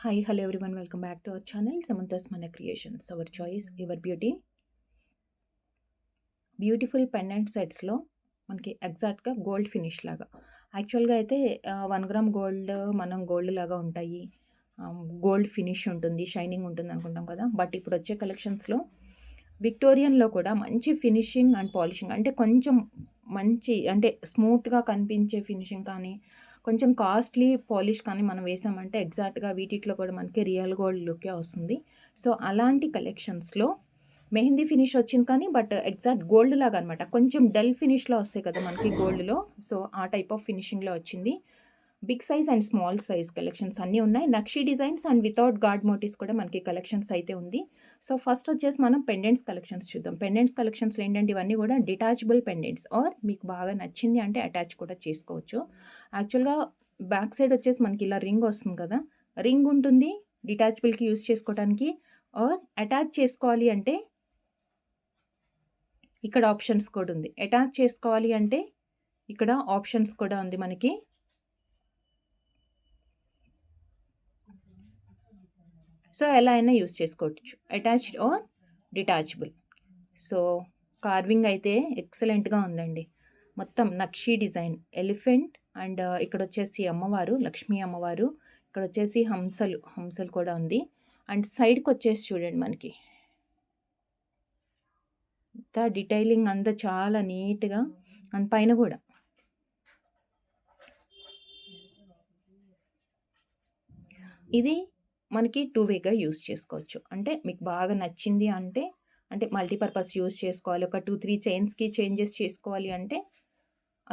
Hello everyone, welcome back to our channel Samantha's Mana Creations. Our choice, your beauty. Beautiful pendant సెట్స్లో మనకి ఎగ్జాక్ట్గా gold finish లాగా యాక్చువల్గా అయితే 1 గ్రామ్ గోల్డ్ మనం గోల్డ్ లాగా ఉంటాయి, గోల్డ్ ఫినిష్ ఉంటుంది, షైనింగ్ ఉంటుంది అనుకుంటాం కదా. బట్ ఇప్పుడు వచ్చే కలెక్షన్స్లో విక్టోరియన్లో కూడా మంచి ఫినిషింగ్ అండ్ పాలిషింగ్, అంటే కొంచెం మంచి అంటే స్మూత్గా కనిపించే ఫినిషింగ్ కానీ కొంచెం కాస్ట్లీ పాలిష్ కానీ మనం వేసామంటే ఎగ్జాక్ట్గా వీటిలో కూడా మనకి రియల్ గోల్డ్ లుక్కే వస్తుంది. సో అలాంటి కలెక్షన్స్లో మెహందీ ఫినిష్ వచ్చింది కానీ బట్ ఎగ్జాక్ట్ గోల్డ్ లాగా అనమాట, కొంచెం డల్ ఫినిష్లో వస్తాయి కదా మనకి గోల్డ్లో. సో ఆ టైప్ ఆఫ్ ఫినిషింగ్లో వచ్చింది. Big size and small size collections అన్నీ ఉన్నాయి. నక్షీ designs and without god motives కూడా మనకి కలెక్షన్స్ అయితే ఉంది. సో ఫస్ట్ వచ్చేసి మనం పెండెంట్స్ కలెక్షన్స్ చూద్దాం. పెండెంట్స్ కలెక్షన్స్లో ఏంటంటే ఇవన్నీ కూడా డిటాచబుల్ పెండెంట్స్, ఆర్ మీకు బాగా నచ్చింది అంటే అటాచ్ కూడా చేసుకోవచ్చు. యాక్చువల్గా బ్యాక్ సైడ్ వచ్చేసి మనకి ఇలా రింగ్ వస్తుంది కదా, రింగ్ ఉంటుంది డిటాచబుల్కి యూస్ చేసుకోవడానికి, ఆర్ అటాచ్ చేసుకోవాలి అంటే ఇక్కడ ఆప్షన్స్ కూడా ఉంది. అటాచ్ చేసుకోవాలి అంటే ఇక్కడ ఆప్షన్స్ కూడా ఉంది మనకి. సో ఎలా అయినా యూస్ చేసుకోవచ్చు, attached or detachable. So carving అయితే ఎక్సలెంట్గా ఉందండి. మొత్తం నక్షీ డిజైన్, ఎలిఫెంట్ అండ్ ఇక్కడ వచ్చేసి అమ్మవారు, లక్ష్మీ అమ్మవారు, ఇక్కడ వచ్చేసి హంసలు కూడా ఉంది. అండ్ సైడ్కి వచ్చేసి చూడండి మనకి అంతా డీటెయిలింగ్ అంతా చాలా నీట్గా, అండ్ పైన కూడా ఇది మనకి 2 వేగా యూస్ చేసుకోవచ్చు. అంటే మీకు బాగా నచ్చింది అంటే మల్టీపర్పస్ యూస్ చేసుకోవాలి, ఒక 2-3 చైన్స్కి చేంజెస్ చేసుకోవాలి అంటే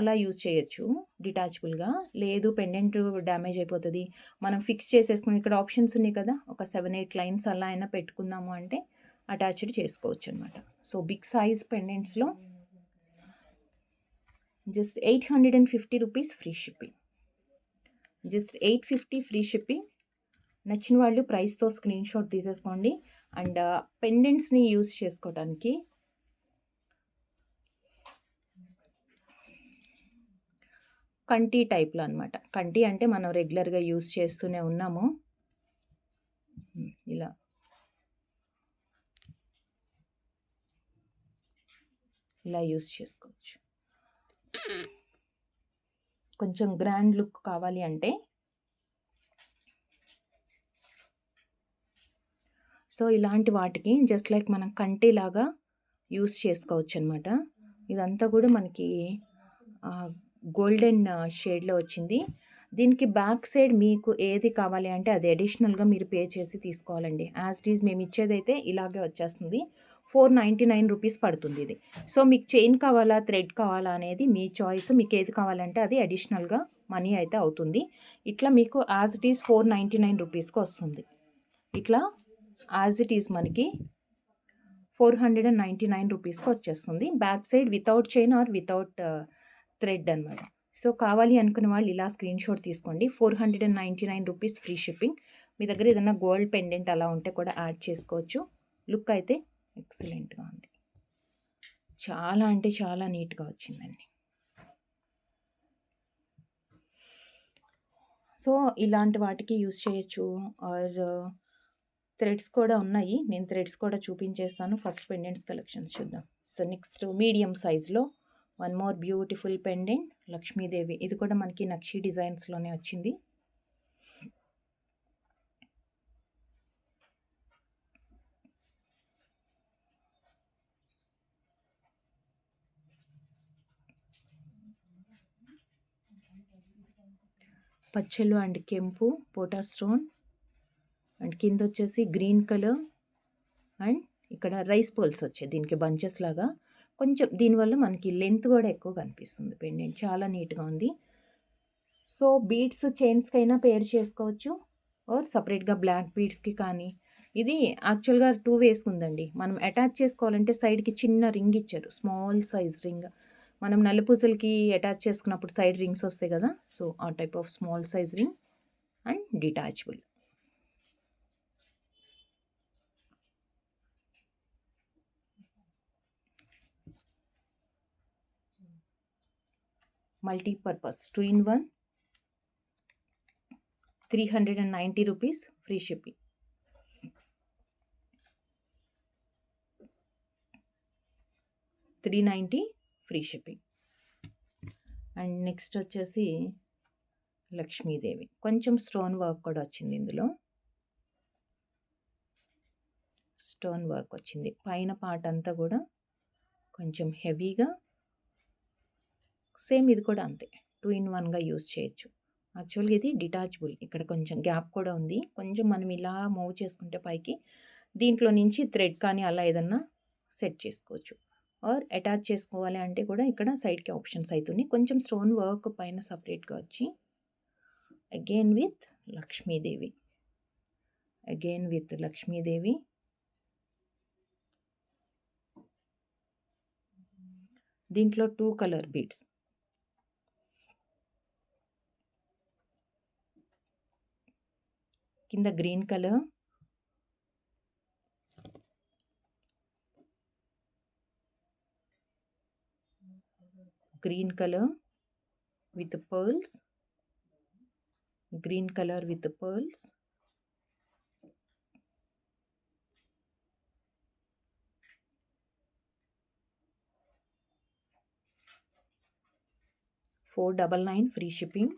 అలా యూజ్ చేయొచ్చు డిటాచబుల్గా. లేదు పెండెంట్ డ్యామేజ్ అయిపోతుంది, మనం ఫిక్స్ చేసేసుకుని ఇక్కడ ఆప్షన్స్ ఉన్నాయి కదా, ఒక 7-8 లైన్స్ అలా అయినా పెట్టుకుందాము అంటే అటాచ్డ్ చేసుకోవచ్చు అనమాట. సో బిగ్ సైజ్ పెండెంట్స్లో just 850 rupees free shipping, just 850 free shipping. నచ్చిన వాళ్ళు ప్రైస్తో స్క్రీన్ షాట్ తీసేసుకోండి. అండ్ పెండెంట్స్ని యూజ్ చేసుకోవడానికి కంటి టైప్లో అనమాట. కంటి అంటే మనం రెగ్యులర్గా యూజ్ చేస్తూనే ఉన్నాము, ఇలా యూజ్ చేసుకోవచ్చు. కొంచెం గ్రాండ్ లుక్ కావాలి అంటే సో ఇలాంటి వాటికి జస్ట్ లైక్ మనం కంటిలాగా యూస్ చేసుకోవచ్చు అనమాట. ఇదంతా కూడా మనకి గోల్డెన్ షేడ్లో వచ్చింది. దీనికి బ్యాక్ సైడ్ మీకు ఏది కావాలి అంటే అది అడిషనల్గా మీరు పే చేసి తీసుకోవాలండి. యాజ్ ఇట్ ఈజ్ మేము ఇచ్చేదైతే ఇలాగే వచ్చేస్తుంది. 499 రూపీస్ పడుతుంది ఇది. సో మీకు చైన్ కావాలా, థ్రెడ్ కావాలా అనేది మీ చాయిస్. మీకు ఏది కావాలంటే అది అడిషనల్గా మనీ అయితే అవుతుంది. ఇట్లా మీకు యాజ్ ఇట్ ఈజ్ 499 రూపీస్కి వస్తుంది. ఇట్లా యాజ్ ఇట్ ఈజ్ మనకి 499 రూపీస్కి వచ్చేస్తుంది. Back side without chain are without thread అనమాట. సో కావాలి అనుకున్న వాళ్ళు ఇలా స్క్రీన్ షాట్ తీసుకోండి. 499 రూపీస్ ఫ్రీ షిప్పింగ్. మీ దగ్గర ఏదైనా గోల్డ్ పెండెంట్ అలా ఉంటే కూడా యాడ్ చేసుకోవచ్చు. లుక్ అయితే ఎక్సలెంట్గా ఉంది, చాలా అంటే చాలా నీట్గా వచ్చిందండి. సో ఇలాంటి వాటికి యూస్ చేయొచ్చు. ఆర్ థ్రెడ్స్ కూడా ఉన్నాయి, నేను థ్రెడ్స్ కూడా చూపించేస్తాను. ఫస్ట్ పెండెంట్స్ కలెక్షన్స్ చూద్దాం. సో నెక్స్ట్ మీడియం సైజ్లో one more beautiful pendant, Lakshmidevi. ఇది కూడా మనకి నక్షీ డిజైన్స్లోనే వచ్చింది. పచ్చలు అండ్ కెంపు, పోటా స్టోన్, అండ్ కింద వచ్చేసి గ్రీన్ కలర్, అండ్ ఇక్కడ రైస్ పర్ల్స్ వచ్చాయి దీనికి బంచెస్ లాగా. కొంచెం దీనివల్ల మనకి లెంత్ కూడా ఎక్కువ కనిపిస్తుంది. పెండెంట్ చాలా నీట్గా ఉంది. సో బీడ్స్ చైన్స్కి అయినా పేర్ చేసుకోవచ్చు, ఆర్ సపరేట్గా బ్లాక్ బీడ్స్కి కానీ. ఇది యాక్చువల్గా 2 వేస్ ఉందండి. మనం అటాచ్ చేసుకోవాలంటే సైడ్కి చిన్న రింగ్ ఇచ్చారు, స్మాల్ సైజ్ రింగ్. మనం నలుపూసలకి అటాచ్ చేసుకున్నప్పుడు సైడ్ రింగ్స్ వస్తాయి కదా, సో ఆ type of small size ring and detachable. Multipurpose 2-in-1. 390 rupees free shipping. 390 free shipping. And next వచ్చేసి లక్ష్మీదేవి, కొంచెం స్టోన్ వర్క్ కూడా వచ్చింది ఇందులో. స్టోన్ వర్క్ వచ్చింది పైన పార్ట్ అంతా కూడా కొంచెం హెవీగా. సేమ్ ఇది కూడా అంతే, 2 in 1గా యూజ్ చేయొచ్చు. యాక్చువల్గా ఇది డిటాచబుల్, ఇక్కడ కొంచెం గ్యాప్ కూడా ఉంది. కొంచెం మనం ఇలా మూవ్ చేసుకుంటే పైకి దీంట్లో నుంచి థ్రెడ్ కానీ అలా ఏదన్నా సెట్ చేసుకోవచ్చు. ఆర్ అటాచ్ చేసుకోవాలి అంటే కూడా ఇక్కడ సైడ్కి ఆప్షన్స్ అవుతున్నాయి. కొంచెం స్టోన్ వర్క్ పైన సపరేట్గా వచ్చి అగైన్ విత్ లక్ష్మీదేవి. దీంట్లో 2 కలర్ బీడ్స్. కింద green colour, with pearls, green colour with pearls. $499 free shipping.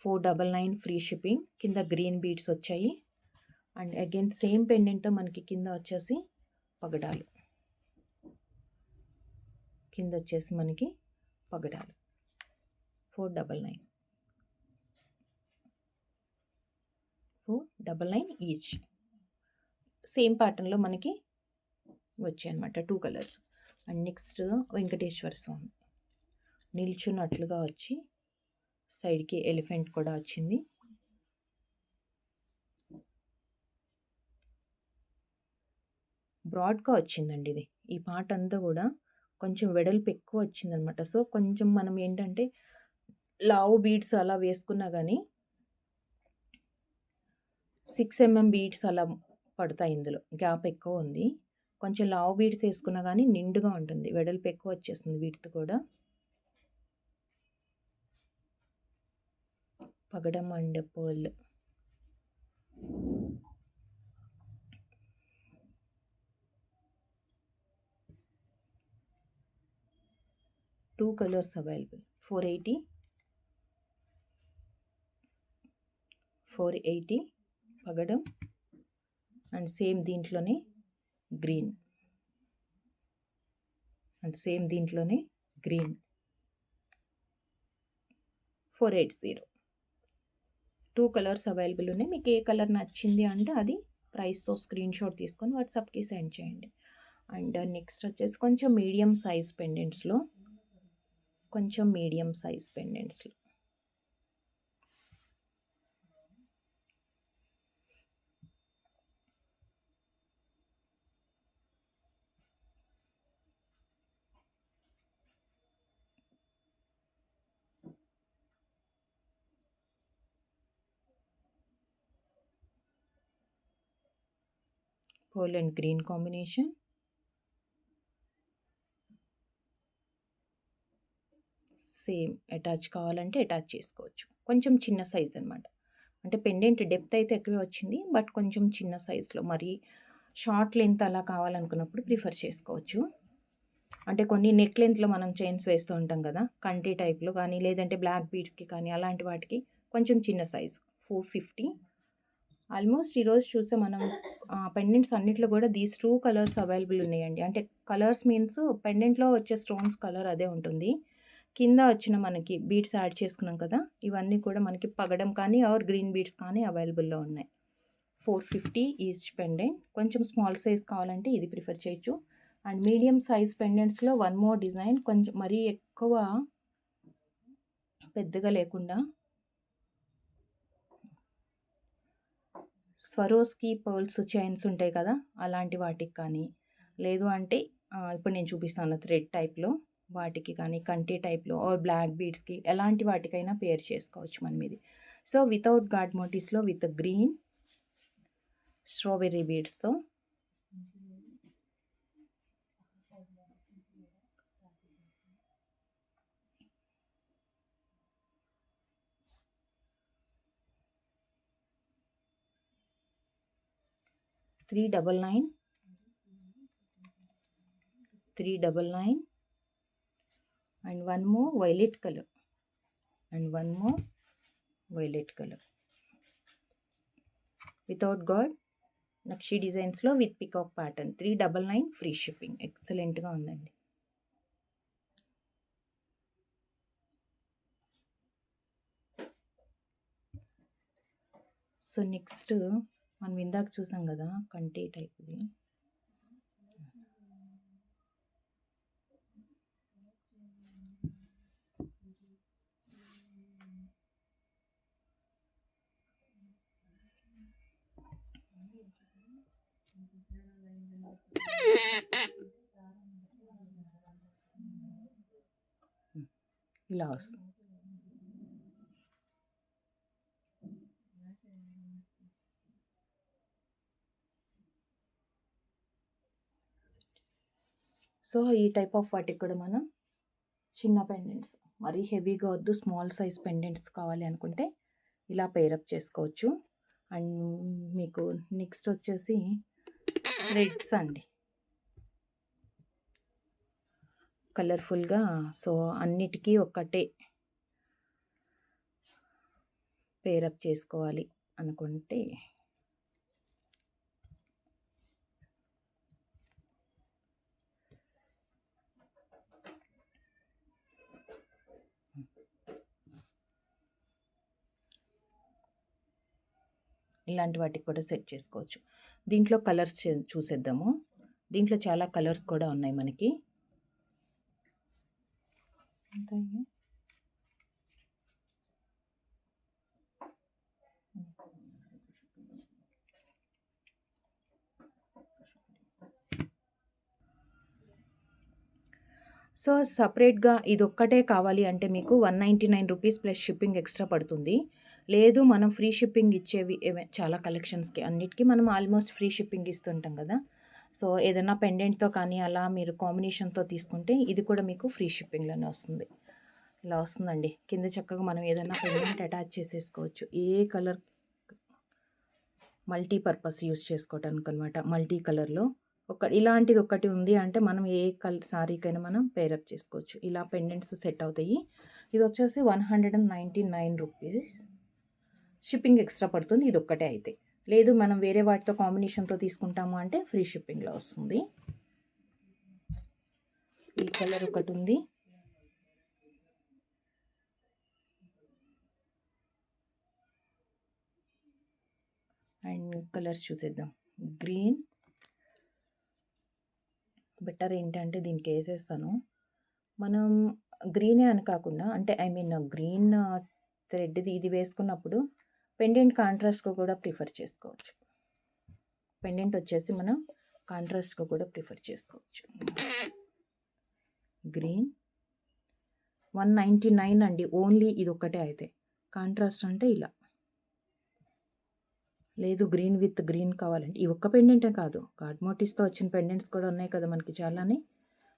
499 free shipping. కింద గ్రీన్ బీడ్స్ వచ్చాయి. అండ్ అగైన్ సేమ్ పెండెంట్తో మనకి కింద వచ్చేసి పగడాలు. కింద వచ్చేసి మనకి పగడాలు. 499 ఈచ్. సేమ్ ప్యాటర్న్లో మనకి వచ్చాయి అనమాట, 2 కలర్స్. అండ్ నెక్స్ట్ వెంకటేశ్వర స్వామి నిల్చున్నట్లుగా వచ్చి సైడ్కి ఎలిఫెంట్ కూడా వచ్చింది. బ్రాడ్గా వచ్చిందండి ఇది. ఈ పార్ట్ అంతా కూడా కొంచెం వెడల్పు ఎక్కువ వచ్చిందనమాట. సో కొంచెం మనం ఏంటంటే లావు బీడ్స్ అలా వేసుకున్నా కానీ 6 mm బీడ్స్ అలా పడతాయి. ఇందులో గ్యాప్ ఎక్కువ ఉంది. కొంచెం లావు బీడ్స్ వేసుకున్నా కానీ నిండుగా ఉంటుంది, వెడల్పు ఎక్కువ వచ్చేస్తుంది వీటితో కూడా. పగడం and pearl. Two colours available. 480 పగడం. అండ్ సేమ్ దీంట్లోనే గ్రీన్. 480. 2 కలర్స్ అవైలబుల్ ఉన్నాయి. మీకు ఏ కలర్ నచ్చింది అంటే అది ప్రైస్తో స్క్రీన్ షాట్ తీసుకొని వాట్సాప్కి సెండ్ చేయండి. అండ్ నెక్స్ట్ వచ్చేసి కొంచెం మీడియం సైజ్ పెండెంట్స్లో, pearl and green combination. Same attach కావాలంటే అటాచ్ చేసుకోవచ్చు. కొంచెం చిన్న సైజ్ అనమాట. అంటే పెండెంట్ డెప్త్ అయితే ఎక్కువే వచ్చింది, బట్ కొంచెం చిన్న సైజ్లో, మరి షార్ట్ లెంత్ అలా కావాలనుకున్నప్పుడు ప్రిఫర్ చేసుకోవచ్చు. అంటే కొన్ని నెక్ లెంత్లో మనం చైన్స్ వేస్తూ ఉంటాం కదా, కంటి టైప్లో కానీ లేదంటే బ్లాక్ బీడ్స్కి కానీ అలాంటి వాటికి కొంచెం చిన్న సైజ్. 450. ఆల్మోస్ట్ ఈరోజు చూస్తే మనం పెండెంట్స్ అన్నిట్లో కూడా దీస్ 2 కలర్స్ అవైలబుల్ ఉన్నాయండి. అంటే కలర్స్ మీన్స్ పెండెంట్లో వచ్చే స్టోన్స్ కలర్ అదే ఉంటుంది. కింద వచ్చిన మనకి బీడ్స్ యాడ్ చేసుకున్నాం కదా, ఇవన్నీ కూడా మనకి పగడం కానీ ఆర్ గ్రీన్ బీడ్స్ కానీ అవైలబుల్లో ఉన్నాయి. 450 ఈచ్ పెండెంట్. కొంచెం స్మాల్ సైజ్ కావాలంటే ఇది ప్రిఫర్ చేయొచ్చు. అండ్ మీడియం సైజ్ పెండెంట్స్లో వన్ మోర్ డిజైన్, కొంచెం మరీ ఎక్కువ పెద్దగా లేకుండా స్వరోస్కి పర్ల్స్ చైన్స్ ఉంటాయి కదా, అలాంటి వాటికి కానీ, లేదు అంటే ఇప్పుడు నేను చూపిస్తాను థ్రెడ్ టైప్లో వాటికి కానీ, కంటి టైప్లో ఆర్ బ్లాక్ బీడ్స్కి ఎలాంటి వాటికైనా పేర్ చేసుకోవచ్చు మనం ఇది. సో వితౌట్ గాడ్ మోటివ్స్లో విత్ గ్రీన్ స్ట్రాబెర్రీ బీడ్స్తో 399 399 and one more violet color without God నక్షి డిజైన్స్లో with peacock pattern 399 free shipping. ఎక్సలెంట్గా ఉందండి. సో నెక్స్ట్ మనం ఇందాక చూసాం కదా కంటి టైప్ది, ఇలా వస్తుంది. సో ఈ టైప్ ఆఫ్ వాటికి కూడా మనం చిన్న పెండెంట్స్, మరీ హెవీగా వద్దు, స్మాల్ సైజ్ పెండెంట్స్ కావాలి అనుకుంటే ఇలా పేరప్ చేసుకోవచ్చు. అండ్ మీకు నెక్స్ట్ వచ్చేసి రెడ్స్ అండి, కలర్ఫుల్గా. సో అన్నిటికీ ఒకటే పేరప్ చేసుకోవాలి అనుకుంటే ఇలాంటి వాటికి కూడా సెట్ చేసుకోవచ్చు. దీంట్లో కలర్స్ చూసేద్దాము. దీంట్లో చాలా కలర్స్ కూడా ఉన్నాయి మనకి. సో సపరేట్గా ఇది ఒక్కటే కావాలి అంటే మీకు 199 రూపీస్ ప్లస్ షిప్పింగ్ ఎక్స్ట్రా పడుతుంది. లేదు మనం ఫ్రీ షిప్పింగ్ ఇచ్చేవి చాలా కలెక్షన్స్కి అన్నిటికీ మనం ఆల్మోస్ట్ ఫ్రీ షిప్పింగ్ ఇస్తుంటాం కదా. సో ఏదైనా పెండెంట్తో కానీ అలా మీరు కాంబినేషన్తో తీసుకుంటే ఇది కూడా మీకు ఫ్రీ షిప్పింగ్లోనే వస్తుంది. ఇలా వస్తుందండి. కింద చక్కగా మనం ఏదైనా పెండెంట్ అటాచ్ చేసేసుకోవచ్చు. ఏ కలర్ మల్టీపర్పస్ యూస్ చేసుకోవటానికి అనమాట. మల్టీ కలర్లో ఇలాంటిది ఒకటి ఉంది అంటే మనం ఏ కలర్ సారీకైనా మనం పేరప్ చేసుకోవచ్చు. ఇలా పెండెంట్స్ సెట్ అవుతాయి. ఇది వచ్చేసి 199 రూపీస్, షిప్పింగ్ ఎక్స్ట్రా పడుతుంది ఇది ఒక్కటే అయితే. లేదు మనం వేరే వాటితో కాంబినేషన్తో తీసుకుంటాము అంటే ఫ్రీ షిప్పింగ్లో వస్తుంది. ఈ కలర్ ఒకటి ఉంది, అండ్ కలర్స్ చూసేద్దాం. గ్రీన్ బెటర్ ఏంటంటే దీనికి వేసేస్తాను. మనం గ్రీనే అని కాకుండా అంటే గ్రీన్ థ్రెడ్ది ఇది వేసుకున్నప్పుడు పెండెంట్ కాంట్రాస్ట్గా కూడా ప్రిఫర్ చేసుకోవచ్చు. పెండెంట్ వచ్చేసి మనం కాంట్రాస్ట్గా కూడా ప్రిఫర్ చేసుకోవచ్చు. గ్రీన్ 199 అండి, ఓన్లీ ఇది ఒక్కటే అయితే. కాంట్రాస్ట్ అంటే ఇలా, లేదు గ్రీన్ విత్ గ్రీన్ కావాలంటే ఈ ఒక్క పెండెంటే కాదు, కార్డ్ మోటివ్స్తో వచ్చిన పెండెంట్స్ కూడా ఉన్నాయి కదా మనకి చాలానే,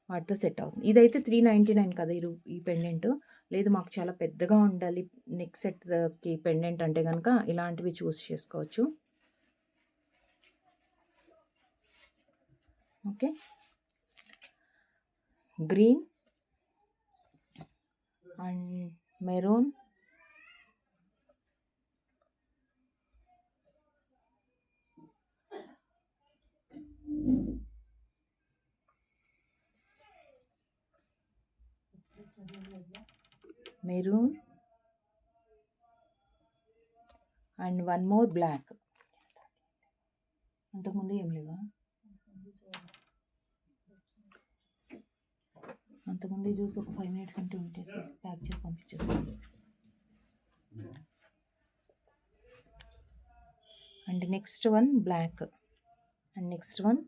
వాటితో సెట్ అవుతుంది. ఇదైతే 399 కదా ఈ పెండెంట్. లేదు మాకు చాలా పెద్దగా ఉండాలి నెక్ సెట్కి పెండెంట్ అంటే కనుక ఇలాంటివి చూస్ చేసుకోవచ్చు. Okay, green and maroon, maroon and one more black. అంతకుముందు ఏం లేవా? అంతకుముందు చూసి ఒక 5 minutes అంటే ఉంటేసి ప్యాక్ చేసి పంపించేస్తాను. And next one black, and next one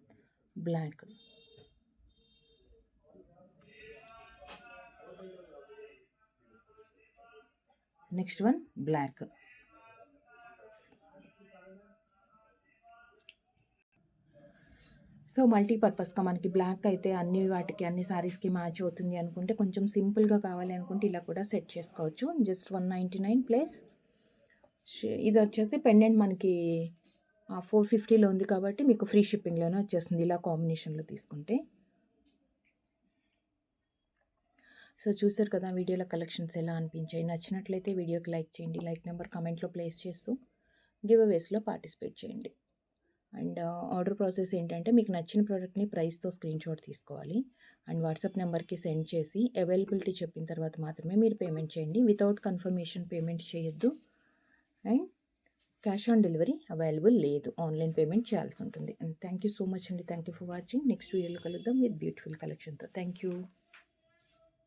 black. Next one black. So మల్టీపర్పస్గా మనకి బ్లాక్ అయితే అన్ని వాటికి అన్ని శారీస్కి మ్యాచ్ అవుతుంది అనుకుంటే, కొంచెం సింపుల్గా కావాలి అనుకుంటే ఇలా కూడా సెట్ చేసుకోవచ్చు. జస్ట్ 199 ప్లస్ ఇది వచ్చేసి పెండెంట్ మనకి 450లో ఉంది కాబట్టి మీకు ఫ్రీ షిప్పింగ్‌లోనే వచ్చేస్తుంది ఇలా కాంబినేషన్‌లో తీసుకుంటే. సో, చూసారు కదా వీడియోలో కలెక్షన్స్ ఎలా అనిపించాయి. నచ్చినట్లయితే వీడియోకి లైక్ చేయండి. లైక్ నెంబర్ కామెంట్‌లో ప్లేస్ చేస్తూ గివ్ అవేస్‌లో పార్టిసిపేట్ చేయండి. అండ్ ఆర్డర్ ప్రాసెస్ ఏంటంటే మీకు నచ్చిన ప్రోడక్ట్‌ని ప్రైస్‌తో స్క్రీన్‌షాట్ తీసుకోవాలి. అండ్ వాట్సాప్ నెంబర్‌కి సెండ్ చేసి అవైలబిలిటీ చెప్పిన తర్వాత మాత్రమే మీరు పేమెంట్ చేయండి. వితౌట్ కన్ఫర్మేషన్ పేమెంట్స్ చేయొద్దు. And cash on delivery available లేదు. ఆన్‌లైన్ పేమెంట్ చేయాల్సి ఉంటుంది. And thank you so much అండి. Thank you for watching. Next వీడియోలో కలుద్దాం విత్ బ్యూటిఫుల్ కలెక్షన్‌తో. Thank you.